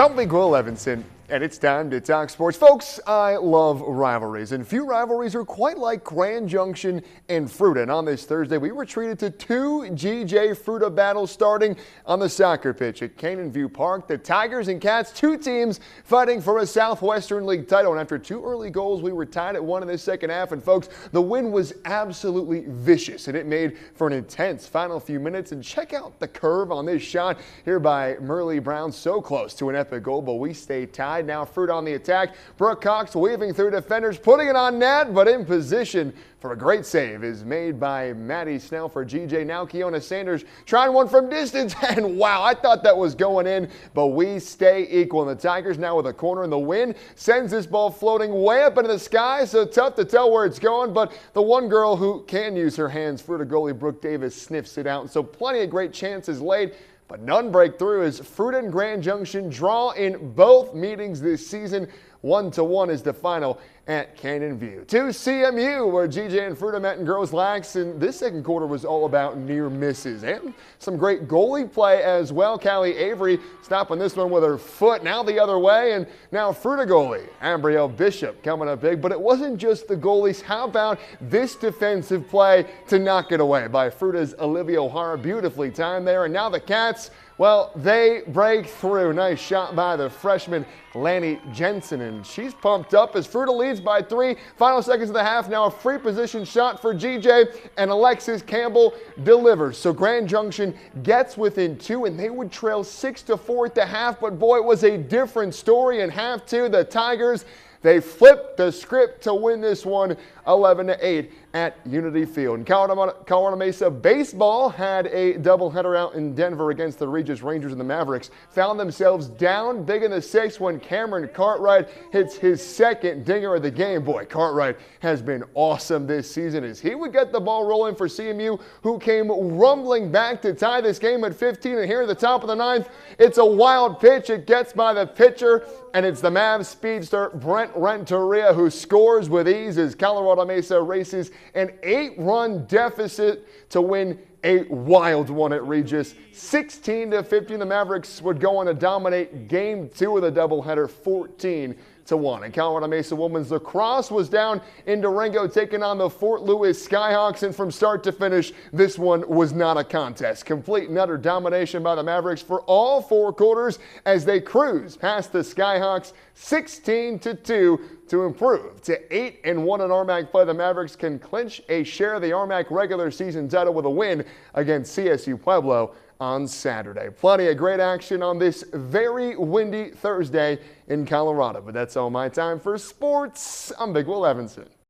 I'm Big Will Levinson, and it's time to talk sports. Folks, I love rivalries, and few rivalries are quite like Junction and Fruita. And on this Thursday, we were treated to two GJ Fruita battles starting on the soccer pitch at Canyon View Park. The Tigers and Cats, two teams fighting for a Southwestern League title. And after two early goals, we were tied at one in the second half. And folks, the win was absolutely vicious, and it made for an intense final few minutes. And check out the curve on this shot here by Merle Brown. So close to an epic goal, but we stay tied. Now Fruita on the attack. Brooke Cox weaving through defenders, putting it on net, but in position for a great save is made by Maddie Snell for GJ. Now Keona Sanders trying one from distance, and wow, I thought that was going in, but we stay equal. And the Tigers now with a corner, and the wind sends this ball floating way up into the sky, so tough to tell where it's going, but the one girl who can use her hands, Fruita goalie Brooke Davis, sniffs it out. And so plenty of great chances laid, but none break through as Fruita and Junction draw in both meetings this season. 1-1 is the final at Canyon View. To CMU, where GJ and Fruita met in girls lax, and this second quarter was all about near misses and some great goalie play as well. Callie Avery stopping this one with her foot, now the other way, and now Fruita goalie Ambrielle Bishop coming up big. But it wasn't just the goalies. How about this defensive play to knock it away by Fruita's Olivia O'Hara? Beautifully timed there, and now the Cats, well, they break through. Nice shot by the freshman Lanny Jensen, and she's pumped up as Fruita leads by 3. Final seconds of the half. Now a free position shot for GJ, and Alexis Campbell delivers. So Junction gets within 2, and they would trail 6-4 at the half. But boy, it was a different story in half 2. The Tigers, they flipped the script to win this one 11-8 at Unity Field. And Colorado Mesa baseball had a doubleheader out in Denver against the Regis Rangers, and the Mavericks found themselves down big in the 6th when Cameron Cartwright hits his second dinger of the game. Boy, Cartwright has been awesome this season as he would get the ball rolling for CMU, who came rumbling back to tie this game at 15. And here at the top of the 9th, it's a wild pitch. It gets by the pitcher, and it's the Mavs speedster Brent Renteria who scores with ease as Colorado Mesa races an 8-run deficit to win a wild one at Regis. 16-15, the Mavericks would go on to dominate game 2 of the doubleheader 14-1. And Colorado Mesa women's lacrosse was down in Durango taking on the Fort Lewis Skyhawks, and from start to finish, this one was not a contest. Complete and utter domination by the Mavericks for all 4 quarters as they cruise past the Skyhawks 16-2 to improve to 8-1 in RMAC play. The Mavericks can clinch a share of the RMAC regular season title with a win against CSU Pueblo on Saturday. Plenty of great action on this very windy Thursday in Colorado. But that's all my time for sports. I'm Big Will Levinson.